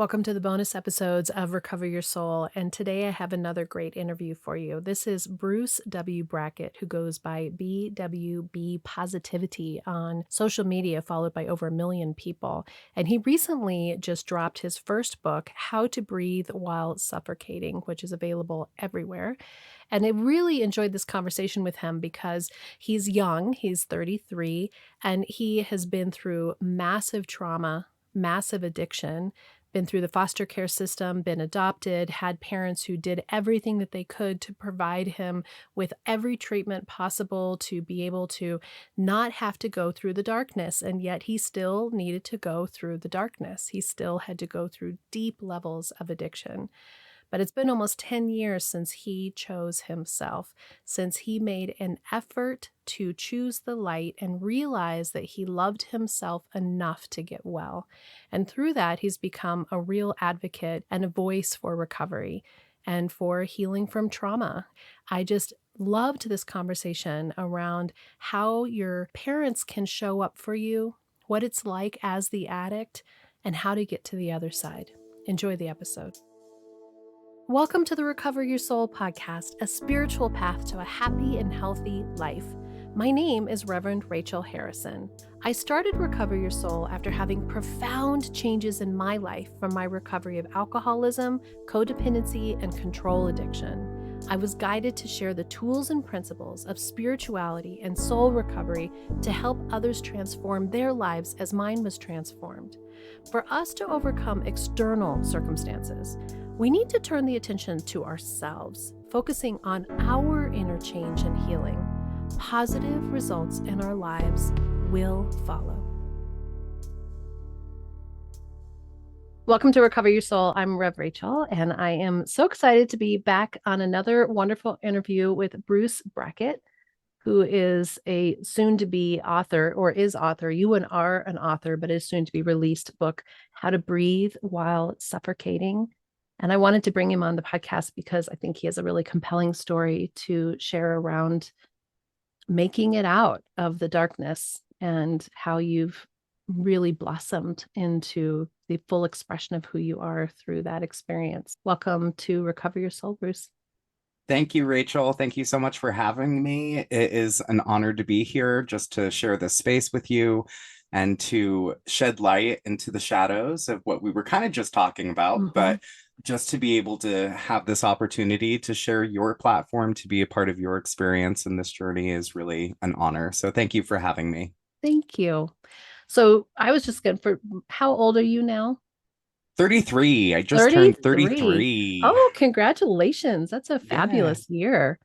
Welcome to the bonus episodes of Recover Your Soul, and today I have another great interview for you. This is Bruce W. Brackett, who goes by bwb.positivity on social media, followed by over 1 million people. And he recently just dropped his first book, How to Breathe While Suffocating, which is available everywhere. And I really enjoyed this conversation with him because he's young, he's 33, and he has been through massive trauma, massive addiction, been through the foster care system, been adopted, had parents who did everything that they could to provide him with every treatment possible to be able to not have to go through the darkness. And yet he still needed to go through the darkness. He still had to go through deep levels of addiction. But it's been almost 10 years since he chose himself, since he made an effort to choose the light and realize that he loved himself enough to get well. And through that, he's become a real advocate and a voice for recovery and for healing from trauma. I just loved this conversation around how your parents can show up for you, what it's like as the addict, and how to get to the other side. Enjoy the episode. Welcome to the Recover Your Soul podcast, a spiritual path to a happy and healthy life. My name is Reverend Rachel Harrison. I started Recover Your Soul after having profound changes in my life from my recovery of alcoholism, codependency, and control addiction. I was guided to share the tools and principles of spirituality and soul recovery to help others transform their lives as mine was transformed. For us to overcome external circumstances, we need to turn the attention to ourselves, focusing on our inner change and healing. Positive results in our lives will follow. Welcome to Recover Your Soul. I'm Rev Rachel, and I am so excited to be back on another wonderful interview with Bruce Brackett, who is a soon-to-be author, or is author. You are an author, but is soon to be released book, How to Breathe While Suffocating. And I wanted to bring him on the podcast because I think he has a really compelling story to share around making it out of the darkness and how you've really blossomed into the full expression of who you are through that experience. Welcome to Recover Your Soul, Bruce. Thank you, Rachel. Thank you so much for having me. It is an honor to be here just to share this space with you and to shed light into the shadows of what we were kind of just talking about, but just to be able to have this opportunity to share your platform, to be a part of your experience in this journey is really an honor. So thank you for having me. Thank you. So I was just how old are you now? 33. I just turned 33. Oh, congratulations. That's a fabulous year.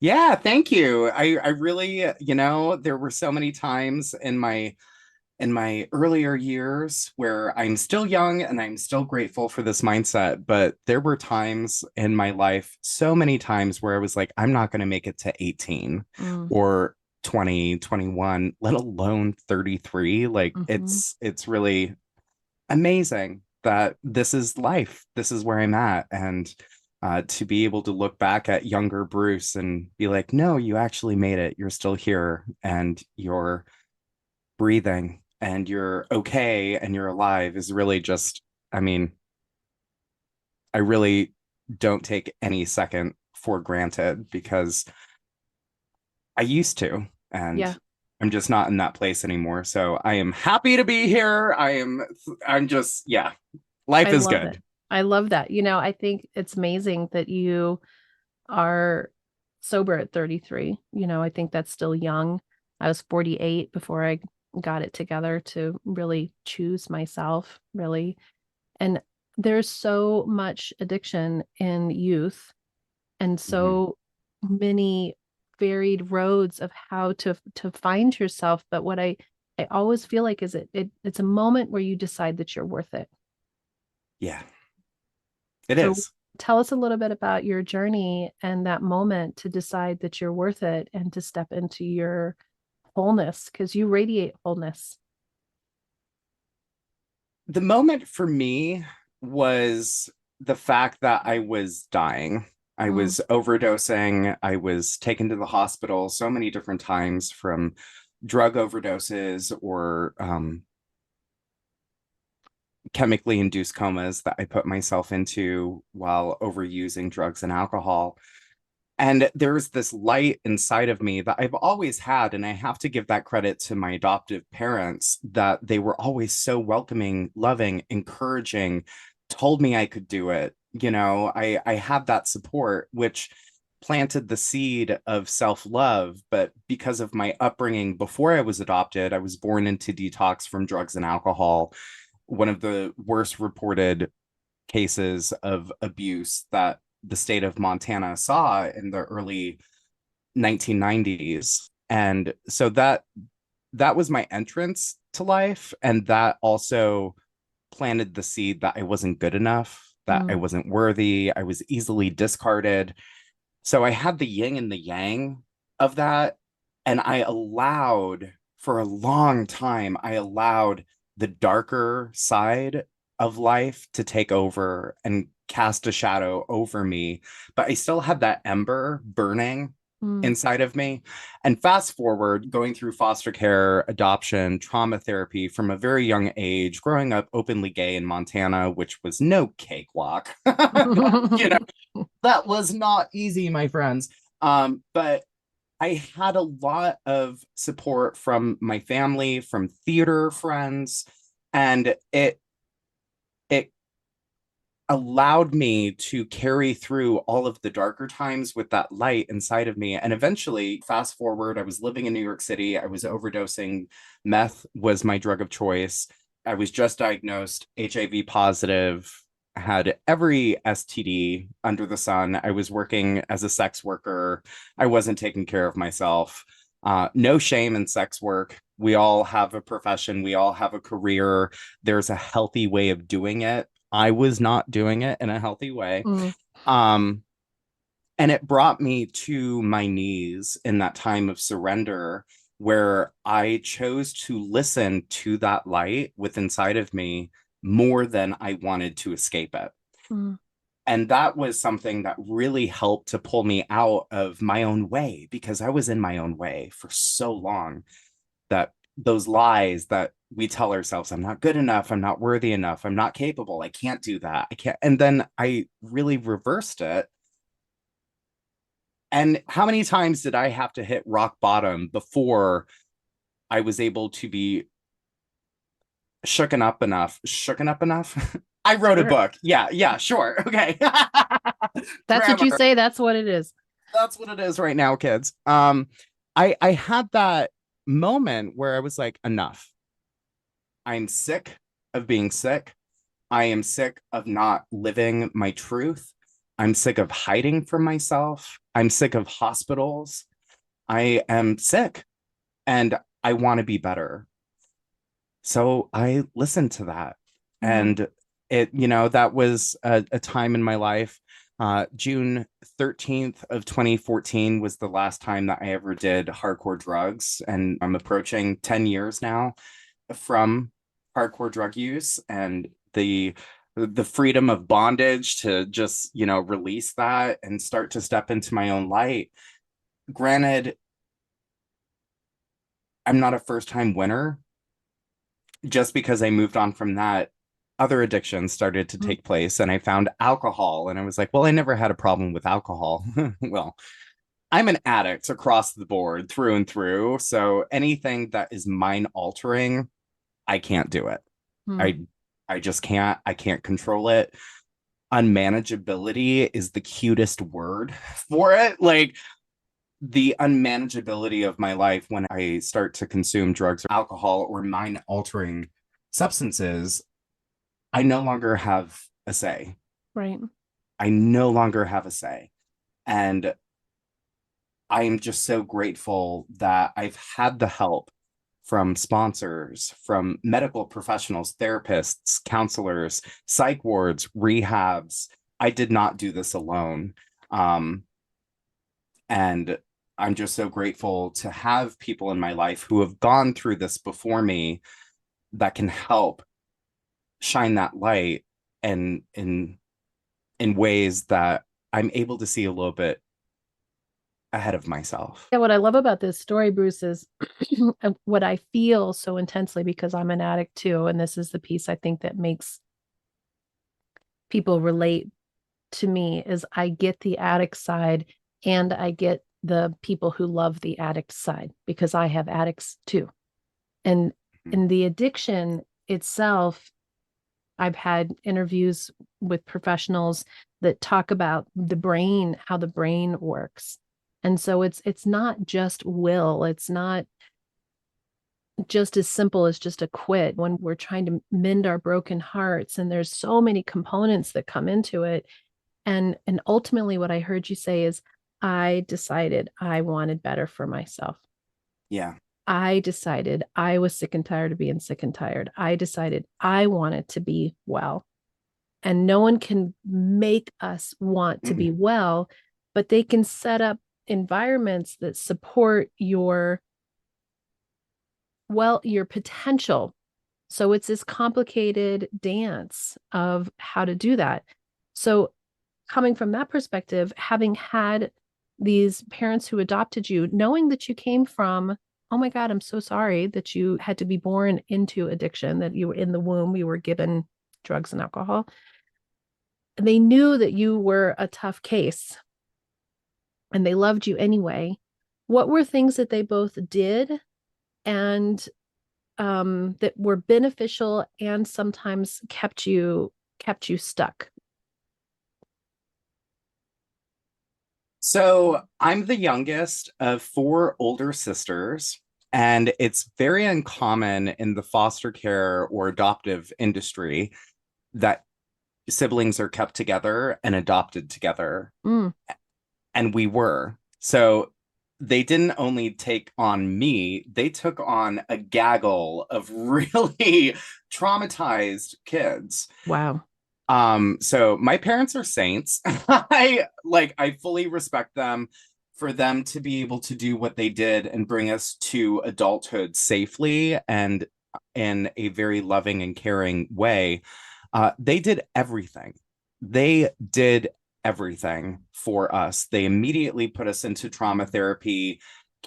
Yeah, thank you. I really, there were so many times in my earlier years where I'm still young and I'm still grateful for this mindset, but there were times in my life, so many times where I was like, I'm not going to make it to 18 or 20, 21, let alone 33. Like it's really amazing that this is life. This is where I'm at. And to be able to look back at younger Bruce and be like, no, you actually made it. You're still here and you're breathing and you're okay and you're alive is really just, I really don't take any second for granted because I used to, and I'm just not in that place anymore. So I am happy to be here. I'm just, life is good. I love that. I think it's amazing that you are sober at 33. I think that's still young. I was 48 before I got it together to really choose myself, really. And there's so much addiction in youth and so many varied roads of how to find yourself. But what I always feel like is it's a moment where you decide that you're worth it. Yeah, it is. Tell us a little bit about your journey and that moment to decide that you're worth it and to step into your wholeness, because you radiate wholeness. The moment for me was the fact that I was dying. I was overdosing. I was taken to the hospital so many different times from drug overdoses or chemically induced comas that I put myself into while overusing drugs and alcohol. And there's this light inside of me that I've always had. And I have to give that credit to my adoptive parents, that they were always so welcoming, loving, encouraging, told me I could do it. I had that support, which planted the seed of self-love. But because of my upbringing before I was adopted, I was born into detox from drugs and alcohol, one of the worst reported cases of abuse that the state of Montana saw in the early 1990s. And so that was my entrance to life, and that also planted the seed that I wasn't good enough, that I Mm. wasn't worthy, I was easily discarded. So I had the yin and the yang of that, and for a long time, I allowed the darker side of life to take over and cast a shadow over me. But I still had that ember burning Mm. inside of me. And fast forward, going through foster care, adoption, trauma therapy from a very young age, growing up openly gay in Montana, which was no cakewalk. That was not easy, my friends. But I had a lot of support from my family, from theater friends, and it allowed me to carry through all of the darker times with that light inside of me. And eventually, fast forward, I was living in New York City. I was overdosing. Meth was my drug of choice. I was just diagnosed HIV positive, had every STD under the sun. I was working as a sex worker. I wasn't taking care of myself. No shame in sex work. We all have a profession, we all have a career. There's a healthy way of doing it. I was not doing it in a healthy way. Mm. Um, and it brought me to my knees in that time of surrender, where I chose to listen to that light within inside of me more than I wanted to escape it. Mm. And that was something that really helped to pull me out of my own way, because I was in my own way for so long, that those lies that we tell ourselves, I'm not good enough, I'm not worthy enough, I'm not capable, I can't do that, I can't. And then I really reversed it. And how many times did I have to hit rock bottom before I was able to be shooken up enough? I wrote a Sure. book. Yeah, sure. Okay. That's what you Grammar. say. That's what it is. That's what it is right now, kids. I had that moment where I was like, enough. I'm sick of being sick. I am sick of not living my truth. I'm sick of hiding from myself. I'm sick of hospitals. I am sick and I want to be better. So I listened to that. Mm. And that was a time in my life. June 13th of 2014 was the last time that I ever did hardcore drugs. And I'm approaching 10 years now from hardcore drug use, and the freedom of bondage to just, release that and start to step into my own light. Granted, I'm not a first time winner. Just because I moved on from that, other addictions started to Mm. take place, and I found alcohol, and I was like, well, I never had a problem with alcohol. Well, I'm an addict across the board, through and through. So anything that is mind altering, I can't do it. Mm. I just can't. I can't control it. Unmanageability is the cutest word for it. Like, the unmanageability of my life when I start to consume drugs or alcohol or mind altering substances, I no longer have a say. Right. I no longer have a say. And I am just so grateful that I've had the help from sponsors, from medical professionals, therapists, counselors, psych wards, rehabs. I did not do this alone. Um, and I'm just so grateful to have people in my life who have gone through this before me that can help shine that light, and in ways that I'm able to see a little bit ahead of myself. Yeah, what I love about this story, Bruce, is what I feel so intensely, because I'm an addict too. And this is the piece I think that makes people relate to me is I get the addict side and I get the people who love the addict side because I have addicts too. And Mhm. in the addiction itself, I've had interviews with professionals that talk about the brain, how the brain works. And so it's not just will, it's not just as simple as just a quit when we're trying to mend our broken hearts, and there's so many components that come into it. And ultimately what I heard you say is I decided I wanted better for myself. Yeah. I decided I was sick and tired of being sick and tired. I decided I wanted to be well. And no one can make us want to be Mm-mm. well, but they can set up environments that support your potential. So it's this complicated dance of how to do that. So coming from that perspective, having had these parents who adopted you, knowing that you came from, oh my God, I'm so sorry that you had to be born into addiction, that you were in the womb, you were given drugs and alcohol. And they knew that you were a tough case and they loved you anyway. What were things that they both did and that were beneficial and sometimes kept you stuck? So I'm the youngest of four older sisters, and it's very uncommon in the foster care or adoptive industry that siblings are kept together and adopted together. Mm, And we were. So they didn't only take on me, they took on a gaggle of really traumatized kids. wow. So my parents are saints. I fully respect them for them to be able to do what they did and bring us to adulthood safely and in a very loving and caring way. They did everything. They did everything for us. They immediately put us into trauma therapy,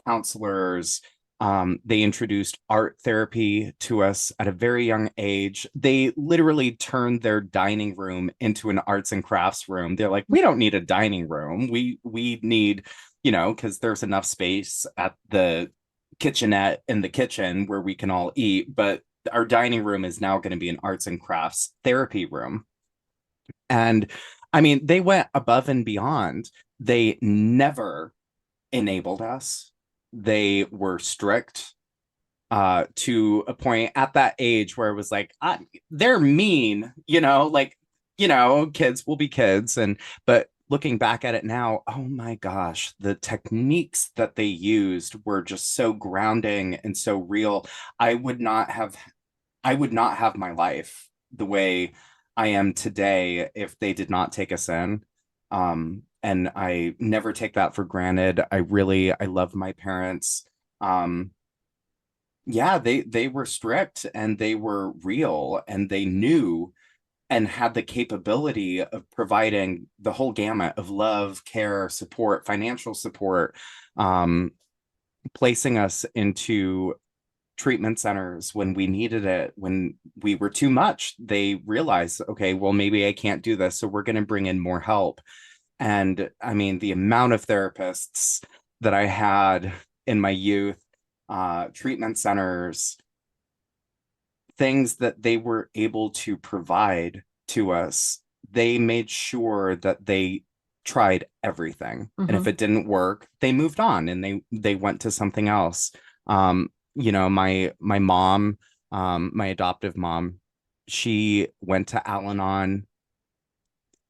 counselors. They introduced art therapy to us at a very young age. They literally turned their dining room into an arts and crafts room. They're like, we don't need a dining room. We need, because there's enough space at the kitchenette in the kitchen where we can all eat, but our dining room is now going to be an arts and crafts therapy room. And I mean, they went above and beyond. They never enabled us. They were strict to a point at that age where it was like, they're mean, kids will be kids. But looking back at it now, oh my gosh, the techniques that they used were just so grounding and so real. I would not have I would not have my life the way I am today if they did not take us in. And I never take that for granted. I love my parents. Um, yeah, they were strict and they were real and they knew and had the capability of providing the whole gamut of love, care, support, financial support, um, placing us into treatment centers when we needed it, when we were too much. They realized, okay, well, maybe I can't do this. So we're going to bring in more help. And I mean, the amount of therapists that I had in my youth, treatment centers, things that they were able to provide to us, they made sure that they tried everything. And Hmm. if it didn't work, they moved on and they went to something else. My mom, my adoptive mom, she went to Al-Anon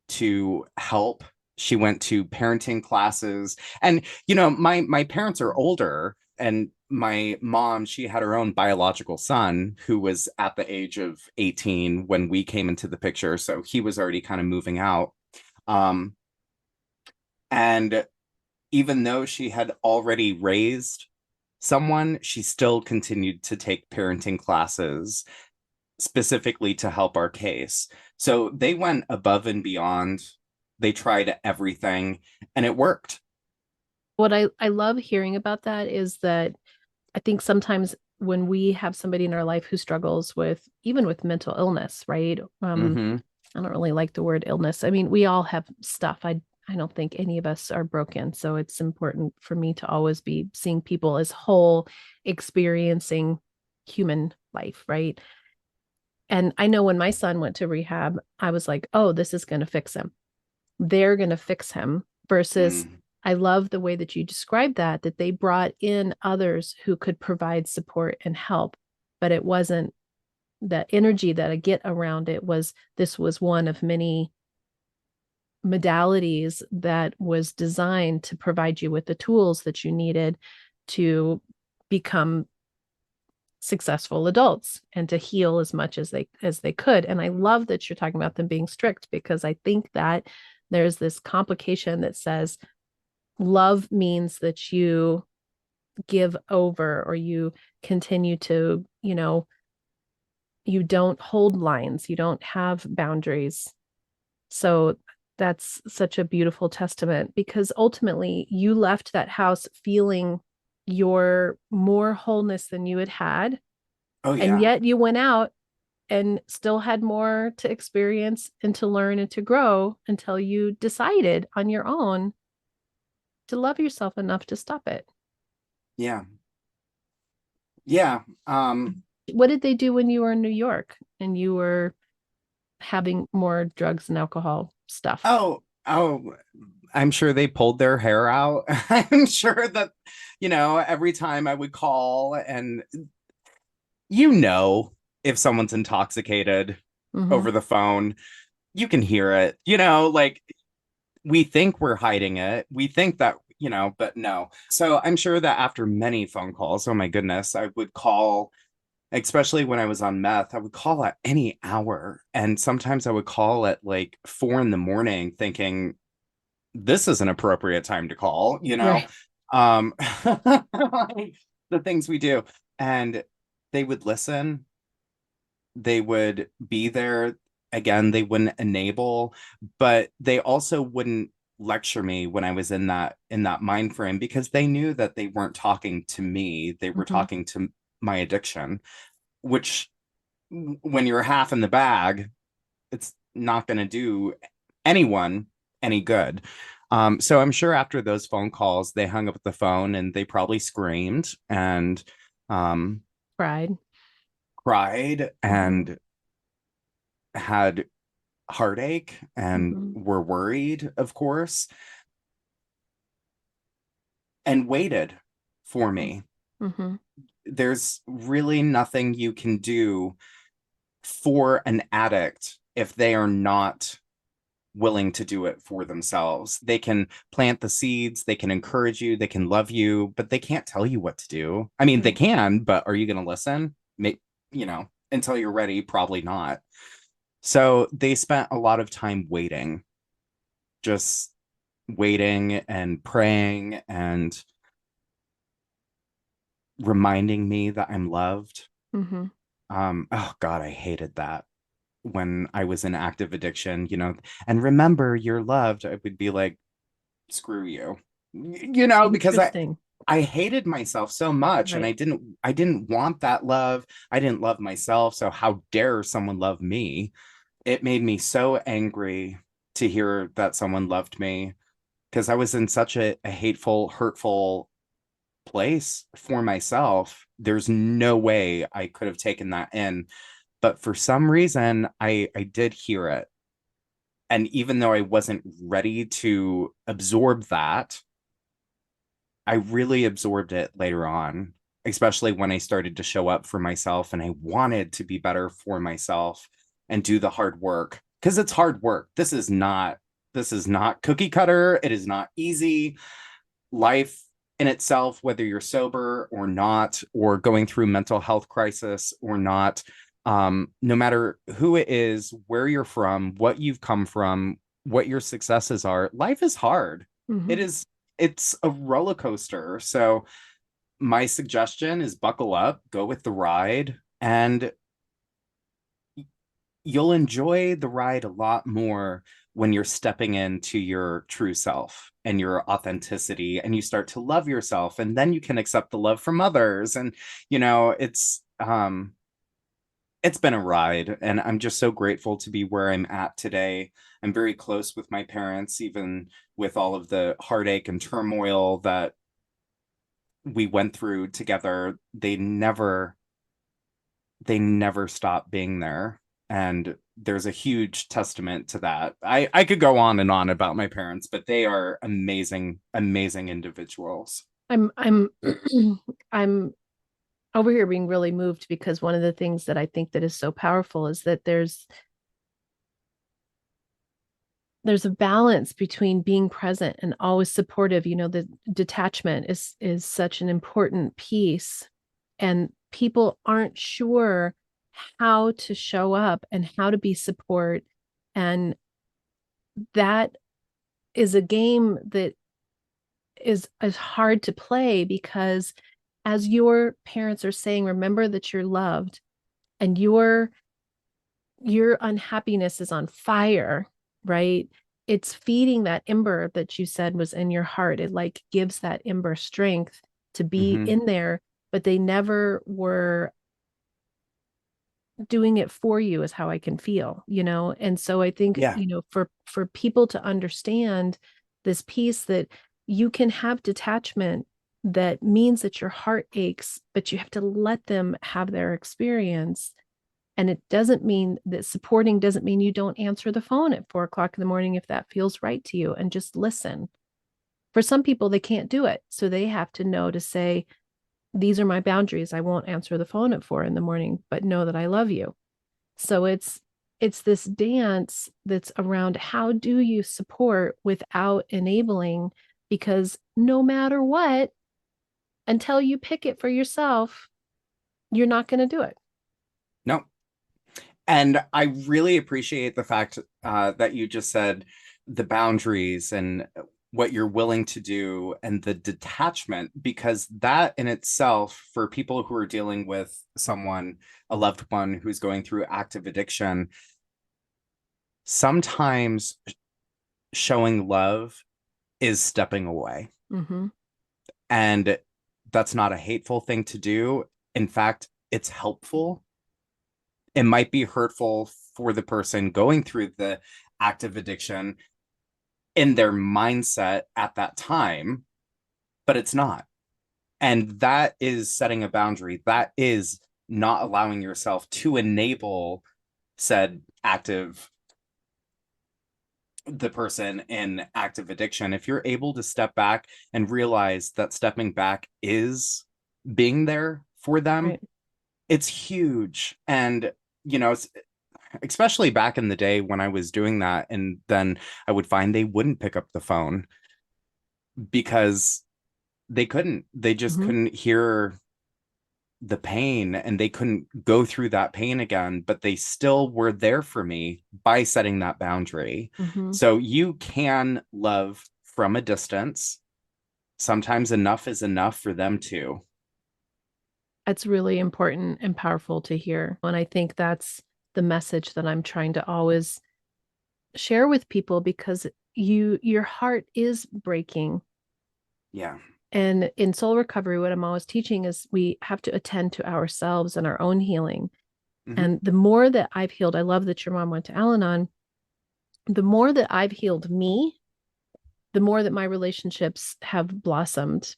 to help. She went to parenting classes. And my parents are older, and my mom, she had her own biological son who was at the age of 18 when we came into the picture, so he was already kind of moving out. Um and even though she had already raised someone, she still continued to take parenting classes specifically to help our case. So they went above and beyond. They tried everything and it worked. What I love hearing about that is that I think sometimes when we have somebody in our life who struggles with even with mental illness, right? Mm-hmm. I don't really like the word illness. I mean, we all have stuff. I don't think any of us are broken. So it's important for me to always be seeing people as whole, experiencing human life, right? And I know when my son went to rehab, I was like, oh, this is going to fix him. They're going to fix him versus Mm. I love the way that you described that they brought in others who could provide support and help, but it wasn't the energy that I get around it was this was one of many modalities that was designed to provide you with the tools that you needed to become successful adults and to heal as much as they could. And I love that you're talking about them being strict because I think that there's this complication that says love means that you give over or you continue to, you don't hold lines, you don't have boundaries. So that's such a beautiful testament because ultimately you left that house feeling your more wholeness than you had. Oh And yeah. yet you went out and still had more to experience and to learn and to grow until you decided on your own to love yourself enough to stop it. Yeah. Yeah. What did they do when you were in New York and you were having more drugs and alcohol stuff? Oh, I'm sure they pulled their hair out. I'm sure that, every time I would call and if someone's intoxicated Mm-hmm. over the phone, you can hear it, like we think we're hiding it. We think that, but no. So I'm sure that after many phone calls, oh my goodness, I would call, especially when I was on meth, I would call at any hour. And sometimes I would call at like 4 a.m. thinking, this is an appropriate time to call. Right. Um, the things we do. And they would listen, they would be there. Again, they wouldn't enable, but they also wouldn't lecture me when I was in that mind frame because they knew that they weren't talking to me, they were Mm-hmm. talking to my addiction, which when you're half in the bag, it's not going to do anyone any good. So I'm sure after those phone calls, they hung up the phone and they probably screamed and um, Pride. cried Mm-hmm. and had heartache and Mm-hmm. were worried, of course, and waited for me. Mm-hmm. There's really nothing you can do for an addict if they are not willing to do it for themselves. They can plant the seeds, they can encourage you, they can love you, but they can't tell you what to do. I mean, they Right. can, but are you going to listen? Until you're ready, probably not. So they spent a lot of time waiting, just waiting and praying and reminding me that I'm loved. Mm-hmm. Oh God, I hated that when I was in active addiction, and remember you're loved. I would be like, screw you. Because I Interesting. I hated myself so much and Right. I didn't want that love. I didn't love myself. So how dare someone love me? It made me so angry to hear that someone loved me because I was in such a hateful, hurtful place for myself. There's no way I could have taken that in. But for some reason, I did hear it. And even though I wasn't ready to absorb that, I really absorbed it later on, especially when I started to show up for myself and I wanted to be better for myself and do the hard work because it's hard work. This is not cookie cutter. It is not easy. Life in itself, whether you're sober or not, or going through mental health crisis or not, no matter who it is, where you're from, what you've come from, what your successes are, life is hard. Mm-hmm. It's a roller coaster. So my suggestion is buckle up, go with the ride, and you'll enjoy the ride a lot more when you're stepping into your true self and your authenticity and you start to love yourself and then you can accept the love from others and it's It's been a ride, and I'm just so grateful to be where I'm at today. I'm very close with my parents, even with all of the heartache and turmoil that we went through together. They never stopped being there. And there's a huge testament to that. I could go on and on about my parents, but they are amazing, amazing individuals. I'm I'm over here being really moved because one of the things that I think that is so powerful is that there's a balance between being present and always supportive. The detachment is such an important piece, and people aren't sure how to show up and how to be support. And that is a game that is hard to play because as your parents are saying, remember that you're loved, and your unhappiness is on fire, right? It's feeding that ember that you said was in your heart. It like gives that ember strength to be Hmm. in there, but they never were doing it for you, is how I can feel. And so I think, Yeah. for people to understand this piece, that you can have detachment that means that your heart aches, but you have to let them have their experience. And it doesn't mean that supporting doesn't mean you don't answer the phone at 4 o'clock in the morning if that feels right to you, and just listen. For some people, they can't do it. So they have to know to say, these are my boundaries. I won't answer the phone at 4 in the morning, but know that I love you. So it's this dance that's around how do you support without enabling, because no matter what, until you pick it for yourself, you're not going to do it. No. And I really appreciate the fact that you just said the boundaries and what you're willing to do and the detachment, because that in itself, for people who are dealing with someone, a loved one who's going through active addiction, sometimes showing love is stepping away. Mm-hmm. And that's not a hateful thing to do. In fact, it's helpful. It might be hurtful for the person going through the active addiction in their mindset at that time, but it's not. And that is setting a boundary. That is not allowing yourself to enable said active the person in active addiction. If you're able to step back and realize that stepping back is being there for them, Right. it's huge. And you know, especially back in the day when I was doing that, and then I would find they wouldn't pick up the phone because they just Mm-hmm. couldn't hear the pain and they couldn't go through that pain again, but they still were there for me by setting that boundary. Mm-hmm. So you can love from a distance. Sometimes enough is enough for them too. It's really important and powerful to hear. And I think that's the message that I'm trying to always share with people, because your heart is breaking. Yeah. And in soul recovery, what I'm always teaching is we have to attend to ourselves and our own healing. Hmm. And the more that I've healed, I love that your mom went to Al-Anon. The more that I've healed me, the more that my relationships have blossomed.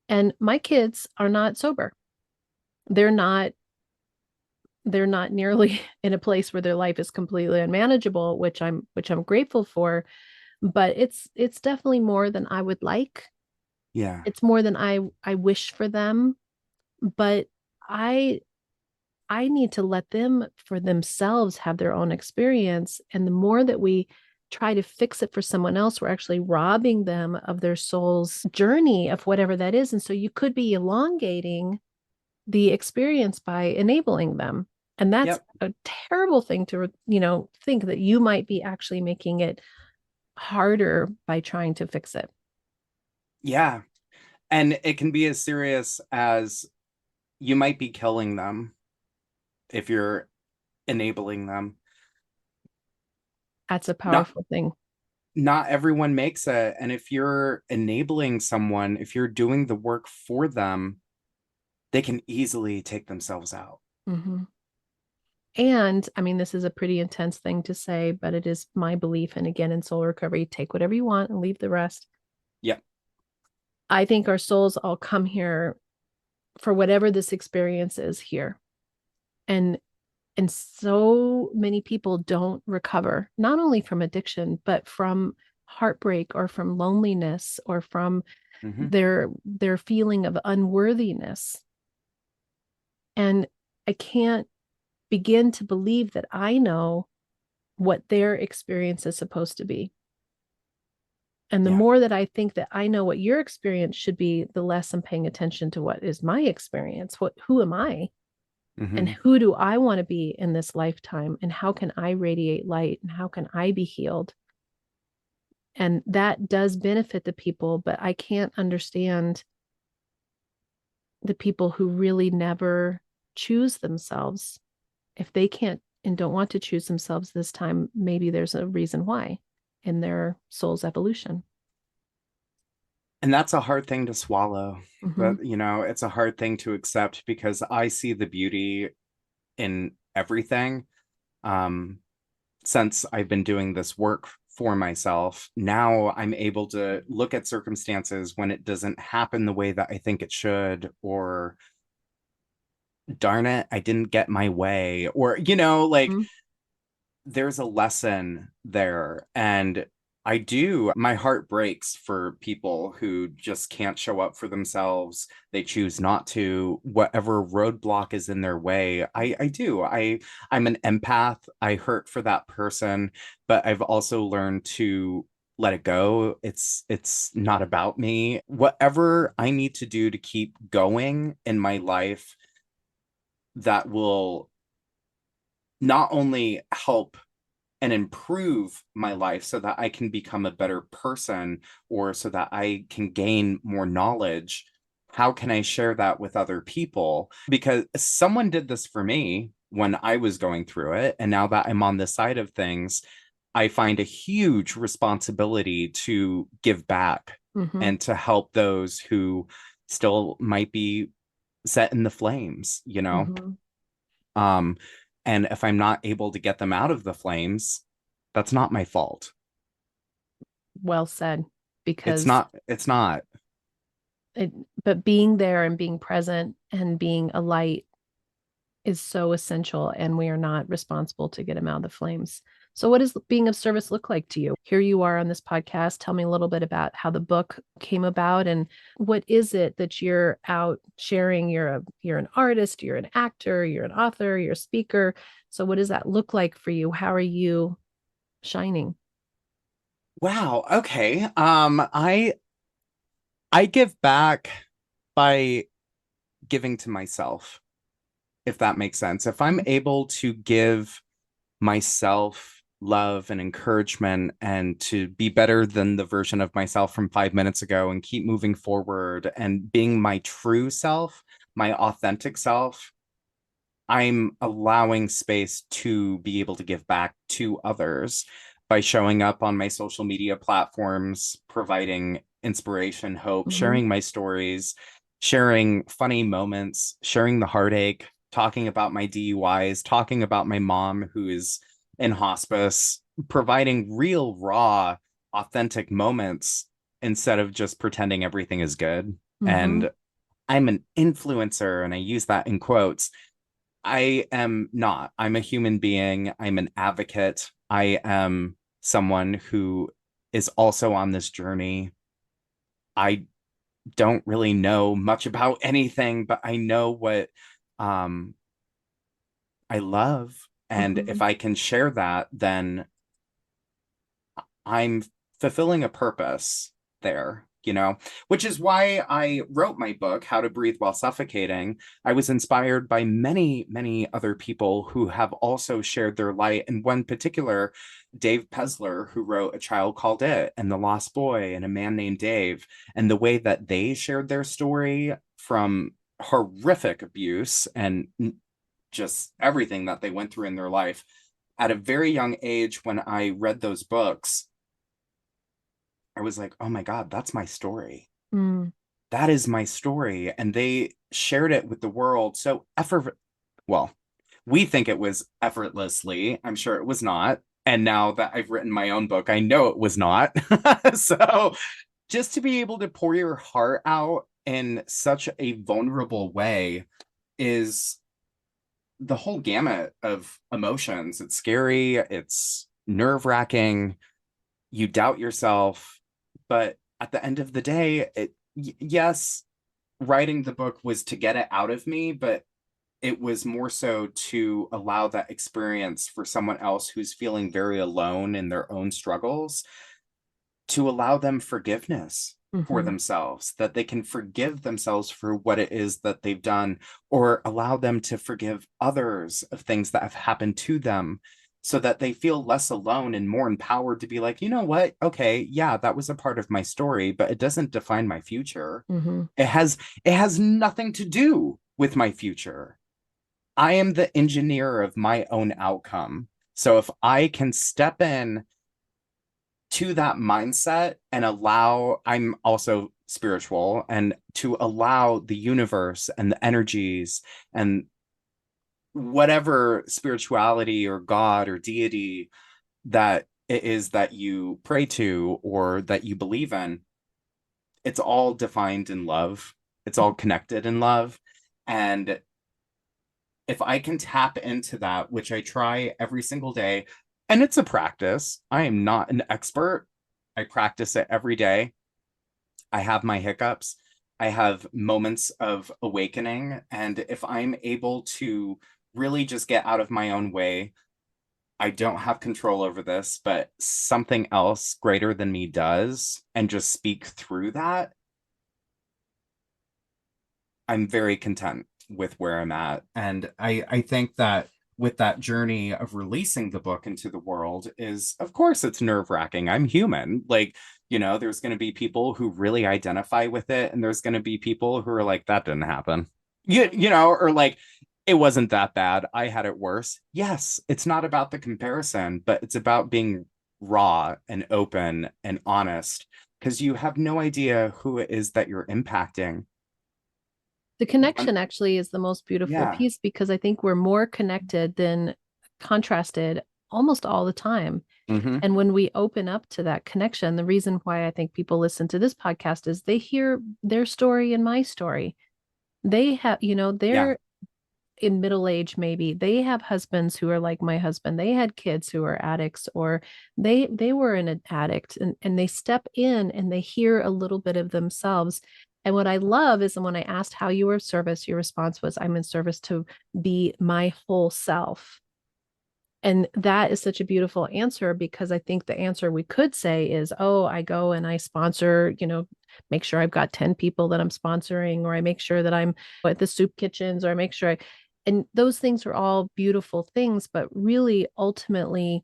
And my kids are not sober. They're not they're not nearly in a place where their life is completely unmanageable, which I'm grateful for, but it's definitely more than I would like. Yeah. It's more than I wish for them, but I I need to let them for themselves have their own experience. And the more that we try to fix it for someone else, we're actually robbing them of their soul's journey of whatever that is. And so you could be elongating the experience by enabling them. And that's Yep. a terrible thing to, think that you might be actually making it harder by trying to fix it. Yeah. And it can be as serious as you might be killing them if you're enabling them. That's a Not powerful thing. not everyone makes it. And if you're enabling someone, if you're doing the work for them, they can easily take themselves out. Mm-hmm. And I mean, this is a pretty intense thing to say, but it is my belief. And again, in soul recovery, take whatever you want and leave the rest. Yeah. I think our souls all come here for whatever this experience is here. And so many people don't recover, not only from addiction, but from heartbreak or from loneliness or from Hmm. their feeling of unworthiness. And I can't begin to believe that I know what their experience is supposed to be. And the Yeah. more that I think that I know what your experience should be, the less I'm paying attention to what is my experience. Who am I? And Hmm. who do I want to be in this lifetime? And how can I radiate light? And how can I be healed? And that does benefit the people, but I can't understand the people who really never choose themselves. If they can't and don't want to choose themselves this time, maybe there's a reason why in their soul's evolution. And that's a hard thing to swallow. Mm-hmm. But, it's a hard thing to accept because I see the beauty in everything. Um, since I've been doing this work for myself, now I'm able to look at circumstances when it doesn't happen the way that I think it should, or darn it, I didn't get my way, or, like Mm-hmm. there's a lesson there. And my heart breaks for people who just can't show up for themselves. They choose not to, whatever roadblock is in their way. I'm an empath. I hurt for that person, but I've also learned to let it go. It's not about me. Whatever I need to do to keep going in my life that will not only help and improve my life so that I can become a better person, or so that I can gain more knowledge. How can I share that with other people? Because someone did this for me when I was going through it. And now that I'm on this side of things, I find a huge responsibility to give back Mm-hmm. and to help those who still might be set in the flames, Mm-hmm. Um, and if I'm not able to get them out of the flames, that's not my fault. Well said, It's because not, it's not. it, but being there and being present and being a light is so essential, and we are not responsible to get them out of the flames. So, what does being of service look like to you? Here you are on this podcast. Tell me a little bit about how the book came about, and what is it that you're out sharing? You're an artist, you're an actor, you're an author, you're a speaker. So, what does that look like for you? How are you shining? Wow. Okay. I give back by giving to myself, if that makes sense. If I'm able to give myself love and encouragement and to be better than the version of myself from 5 minutes ago and keep moving forward and being my true self, my authentic self, I'm allowing space to be able to give back to others by showing up on my social media platforms, providing inspiration, hope, Mm-hmm. sharing my stories, sharing funny moments, sharing the heartache, talking about my DUIs, talking about my mom who is in hospice, providing real, raw, authentic moments instead of just pretending everything is good. Mm-hmm. And I'm an influencer, and I use that in quotes. I am not. I'm a human being. I'm an advocate. I am someone who is also on this journey. I don't really know much about anything, but I know what um, I love. And if Mm-hmm. I can share that, then I'm fulfilling a purpose there, which is why I wrote my book, How to Breathe While Suffocating. I was inspired by many, many other people who have also shared their light. And one particular, Dave Pesler, who wrote A Child Called It and The Lost Boy and A Man Named Dave, and the way that they shared their story from horrific abuse and just everything that they went through in their life. At a very young age, when I read those books, I was like, oh my God, that's my story. Mm. That is my story. And they shared it with the world so well, we think it was effortlessly. I'm sure it was not. And now that I've written my own book, I know it was not. So just to be able to pour your heart out in such a vulnerable way is the whole gamut of emotions. It's scary, it's nerve-wracking, you doubt yourself, but at the end of the day, yes, writing the book was to get it out of me, but it was more so to allow that experience for someone else who's feeling very alone in their own struggles, to allow them forgiveness for Mhm. themselves, that they can forgive themselves for what it is that they've done, or allow them to forgive others of things that have happened to them, so that they feel less alone and more empowered to be like, you know what? Okay, yeah, that was a part of my story, but it doesn't define my future. Mhm. It has nothing to do with my future. I am the engineer of my own outcome. So if I can step in to that mindset and allow, I'm also spiritual, and to allow the universe and the energies and whatever spirituality or God or deity that it is that you pray to or that you believe in, it's all defined in love. It's all connected in love. And if I can tap into that, which I try every single day, and it's a practice, I am not an expert. I practice it every day. I have my hiccups. I have moments of awakening. And if I'm able to really just get out of my own way, I don't have control over this, but something else greater than me does, and just speak through that, I'm very content with where I'm at. And I think that with that journey of releasing the book into the world is, of course, it's nerve-wracking. I'm human. Like, there's going to be people who really identify with it, and there's going to be people who are like, that didn't happen. Or like, it wasn't that bad. I had it worse. Yes, it's not about the comparison, but it's about being raw and open and honest, because you have no idea who it is that you're impacting. The connection actually is the most beautiful Yeah. piece because I think we're more connected than contrasted almost all the time. Hmm. And when we open up to that connection, the reason why I think people listen to this podcast is they hear their story and my story. They have, Yeah. they're in middle age, maybe they have husbands who are like my husband. They had kids who are addicts, or they were an addict, and they step in and they hear a little bit of themselves. And what I love is when I asked how you were of service, your response was, I'm in service to be my whole self. And that is such a beautiful answer, because I think the answer we could say is, oh, I go and I sponsor, make sure I've got 10 people that I'm sponsoring, or I make sure that I'm at the soup kitchens, or I make sure and those things are all beautiful things. But really, ultimately,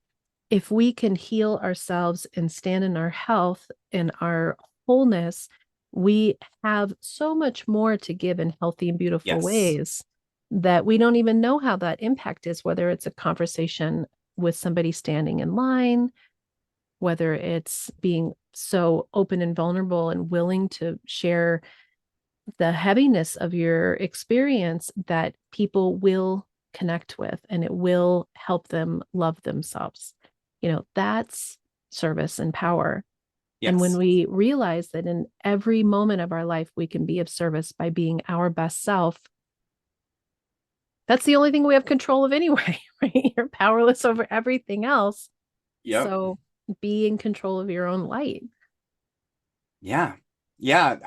if we can heal ourselves and stand in our health and our wholeness, we have so much more to give in healthy and beautiful Yes. ways that we don't even know how that impact is, whether it's a conversation with somebody standing in line, whether it's being so open and vulnerable and willing to share the heaviness of your experience that people will connect with, and it will help them love themselves. That's service and power. And when Yes. we realize that in every moment of our life, we can be of service by being our best self, that's the only thing we have control of anyway, right? You're powerless over everything else. Yep. So be in control of your own light. Yeah. Yeah.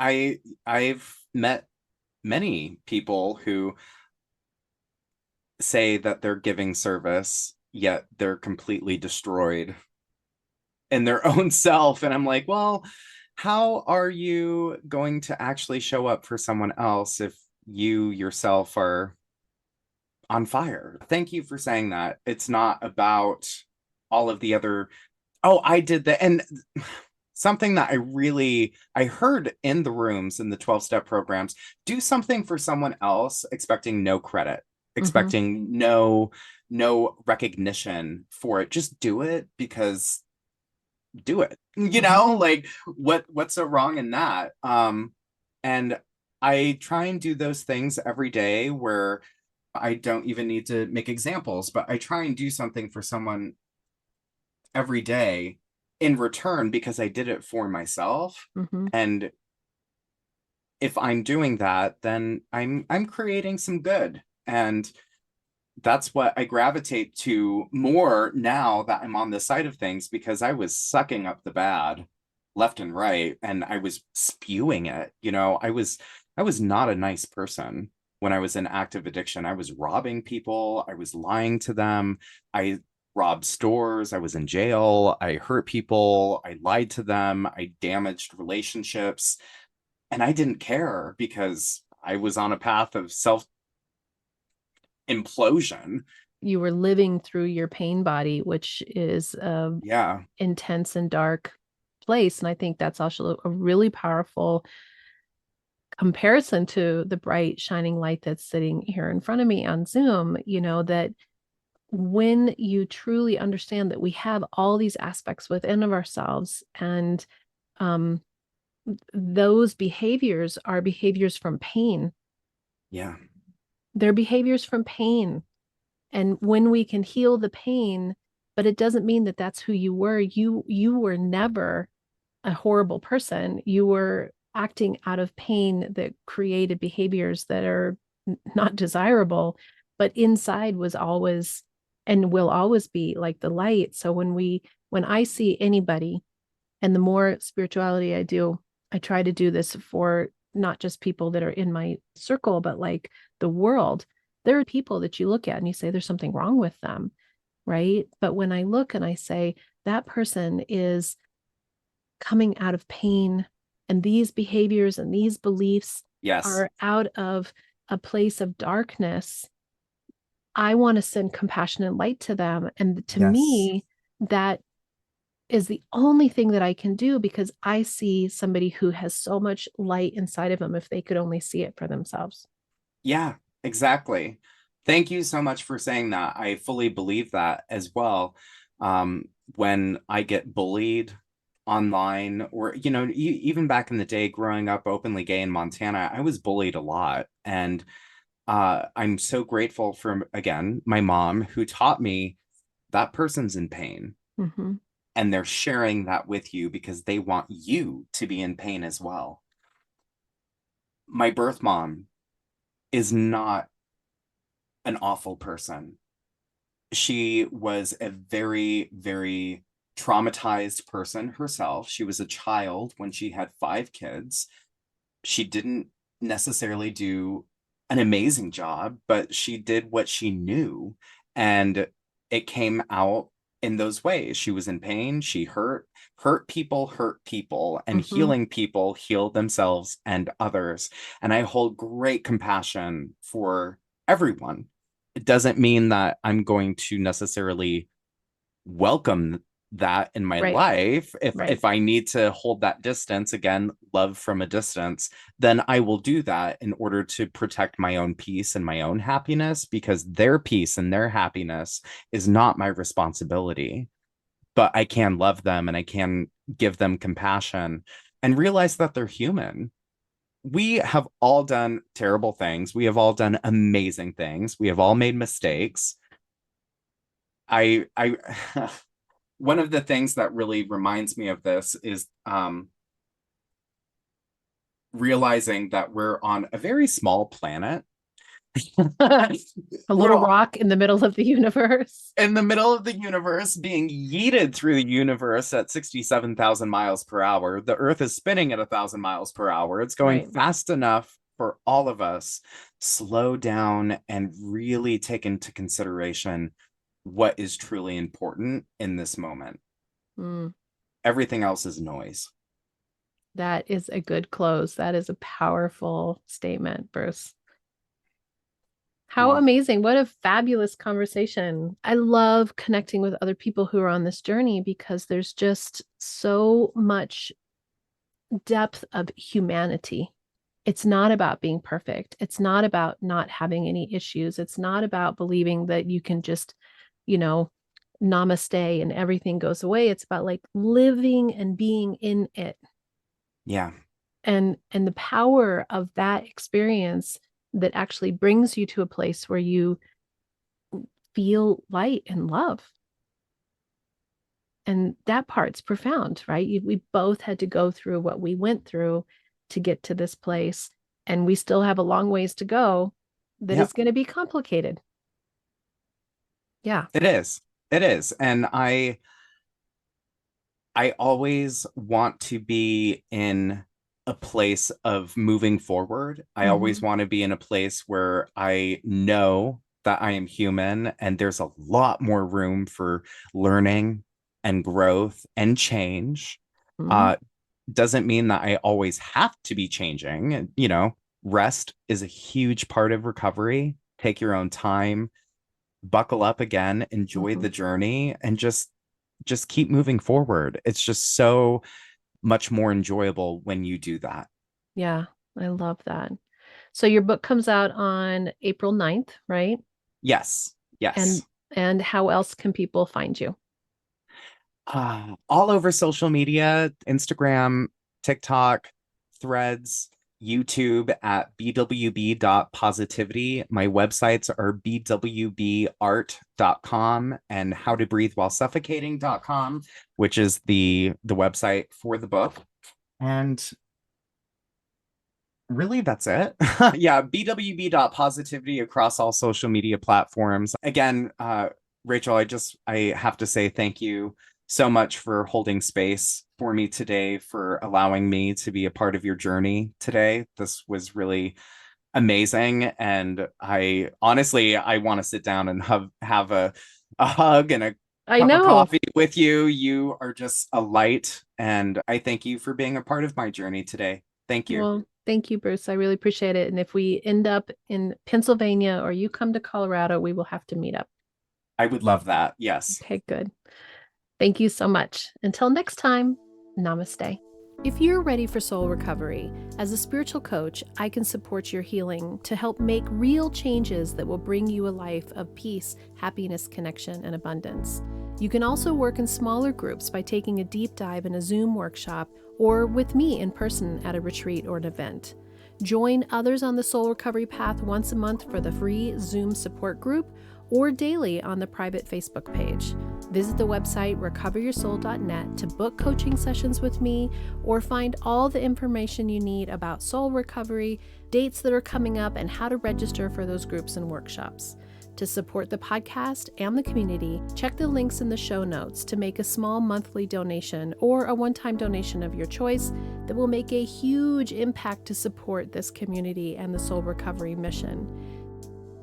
I've met many people who say that they're giving service, yet they're completely destroyed in their own self. And I'm like, well, how are you going to actually show up for someone else if you yourself are on fire? Thank you for saying that. It's not about all of the other, oh, I did that. And something that I heard in the rooms in the 12-step programs, do something for someone else expecting no credit, Mm-hmm. expecting no recognition for it. Just do it because do it. Mm-hmm. Like what's so wrong in that? And I try and do those things every day where I don't even need to make examples, but I try and do something for someone every day in return because I did it for myself. Hmm. And if I'm doing that, then I'm creating some good. And that's what I gravitate to more now that I'm on this side of things, because I was sucking up the bad left and right and I was spewing it. I was not a nice person when I was in active addiction. I was robbing people, I was lying to them. I robbed stores, I was in jail, I hurt people, I lied to them, I damaged relationships, and I didn't care because I was on a path of self implosion. You were living through your pain body, which is a Yeah. intense and dark place. And I think that's also a really powerful comparison to the bright, shining light that's sitting here in front of me on Zoom, that when you truly understand that we have all these aspects within of ourselves, and um, those behaviors are behaviors from pain. Yeah. They're behaviors from pain. And when we can heal the pain, but it doesn't mean that that's who you were. You were never a horrible person. You were acting out of pain that created behaviors that are not desirable, but inside was always and will always be like the light. So when I see anybody, and the more spirituality I do, I try to do this for not just people that are in my circle, but like the world. There are people that you look at and you say there's something wrong with them, right? But when I look and I say that person is coming out of pain, and these behaviors and these beliefs Yes. are out of a place of darkness, I want to send compassion and light to them. And to Yes. me, that is the only thing that I can do, because I see somebody who has so much light inside of them if they could only see it for themselves. Yeah, exactly. Thank you so much for saying that. I fully believe that as well. When I get bullied online, or, even back in the day, growing up openly gay in Montana, I was bullied a lot. And I'm so grateful for, again, my mom, who taught me that person's in pain. Mm-hmm. And they're sharing that with you because they want you to be in pain as well. My birth mom is not an awful person. She was a very, very traumatized person herself. She was a child when she had 5 kids. She didn't necessarily do an amazing job, but she did what she knew. And it came out in those ways. She was in pain. She hurt people, and Mm-hmm. healing people healed themselves and others. And I hold great compassion for everyone. It doesn't mean that I'm going to necessarily welcome that in my Right. life. if Right. if I need to hold that distance, again, love from a distance, then I will do that in order to protect my own peace and my own happiness, because their peace and their happiness is not my responsibility. But I can love them, and I can give them compassion and realize that they're human. We have all done terrible things, we have all done amazing things, we have all made mistakes. I One of the things that really reminds me of this is realizing that we're on a very small planet. A We're little all rock in the middle of the universe. in the middle of the universe, being yeeted through the universe at 67,000 miles per hour. The Earth is spinning at 1,000 miles per hour. It's going Right. fast enough for all of us. Slow down and really take into consideration what is truly important in this moment. Mm, Everything else is noise. that is a good close. That is a powerful statement, Bruce. How Well, amazing. What a fabulous conversation. I love connecting with other people who are on this journey, because there's just so much depth of humanity. It's not about being perfect. It's not about not having any issues. It's not about believing that you can just, you know, namaste and everything goes away. It's about like living and being in it. yeah. And the power of that experience that actually brings you to a place where you feel light and love. And that part's profound, right? We both had to go through what we went through to get to this place. And we still have a long ways to go that Yeah, is going to be complicated. Yeah. it is. It is. And I always want to be in a place of moving forward. I always Mhm. want to be in a place where I know that I am human and there's a lot more room for learning and growth and change. Mhm. Uh, doesn't mean that I always have to be changing. And, rest is a huge part of recovery. Take your own time, buckle up again, enjoy the Mhm. journey, and just keep moving forward. It's just so much more enjoyable when you do that. Yeah, I love that. So your book comes out on April 9th, right? Yes. And Yes. and how else can people find you? All over social media, Instagram, TikTok, Threads, YouTube at bwb.positivity. My websites are bwbart.com and howtobreathewhilesuffocating.com, which is the website for the book. And really, that's it. Yeah, bwb.positivity across all social media platforms. Again, Rachel, I have to say thank you so much for holding space for me today, for allowing me to be a part of your journey today. This was really amazing. And I honestly, I want to sit down and have a hug and a I cup of know. coffee with you. You are just a light. And I thank you for being a part of my journey today. Thank you. Well, thank you, Bruce. I really appreciate it. And if we end up in Pennsylvania or you come to Colorado, we will have to meet up. I would love that. Yes. Okay, good. Thank you so much. Until next time, namaste. If you're ready for soul recovery, as a spiritual coach, I can support your healing to help make real changes that will bring you a life of peace, happiness, connection, and abundance. You can also work in smaller groups by taking a deep dive in a Zoom workshop or with me in person at a retreat or an event. Join others on the soul recovery path once a month for the free Zoom support group or daily on the private Facebook page. Visit the website recoveryoursoul.net to book coaching sessions with me or find all the information you need about soul recovery, dates that are coming up, and how to register for those groups and workshops. To support the podcast and the community, check the links in the show notes to make a small monthly donation or a one-time donation of your choice that will make a huge impact to support this community and the soul recovery mission.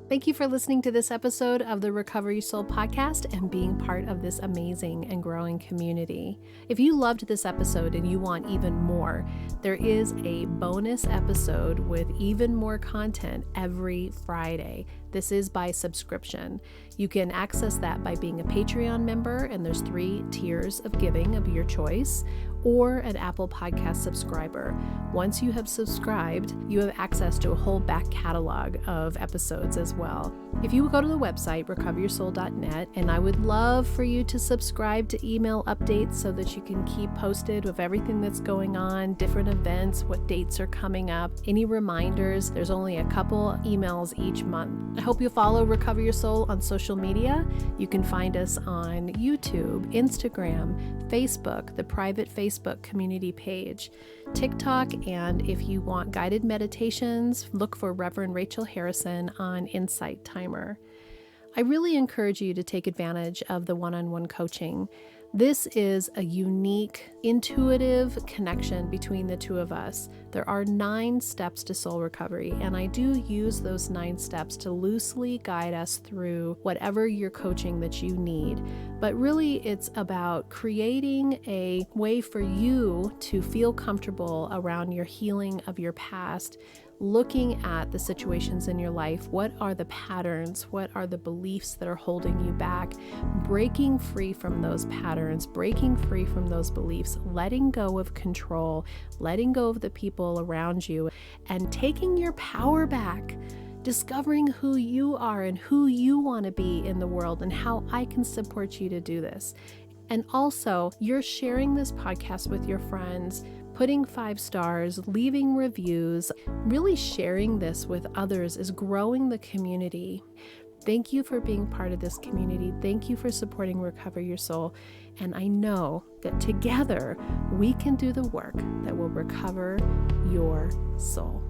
Thank you for listening to this episode of the Recovery Soul Podcast and being part of this amazing and growing community. If you loved this episode and you want even more, there is a bonus episode with even more content every Friday. This is by subscription. You can access that by being a Patreon member, and there's 3 tiers of giving of your choice, or an Apple Podcast subscriber. Once you have subscribed, you have access to a whole back catalog of episodes as well. If you go to the website, recoveryoursoul.net, and I would love for you to subscribe to email updates so that you can keep posted with everything that's going on, different events, what dates are coming up, any reminders. There's only a couple emails each month. I hope you'll follow Recover Your Soul on social media. You can find us on YouTube, Instagram, Facebook, the private Facebook community page, TikTok, and if you want guided meditations, look for Reverend Rachel Harrison on Insight Timer. I really encourage you to take advantage of the one-on-one coaching. This is a unique, intuitive connection between the two of us. There are 9 steps to soul recovery, and I do use those 9 steps to loosely guide us through whatever your coaching that you need. But really, it's about creating a way for you to feel comfortable around your healing of your past, looking at the situations in your life. What are the patterns? What are the beliefs that are holding you back? Breaking free from those patterns, breaking free from those beliefs, letting go of control, letting go of the people around you, and taking your power back. Discovering who you are and who you want to be in the world and how I can support you to do this. And also, you're sharing this podcast with your friends, putting 5 stars, leaving reviews, really sharing this with others is growing the community. Thank you for being part of this community. Thank you for supporting Recover Your Soul. And I know that together we can do the work that will recover your soul.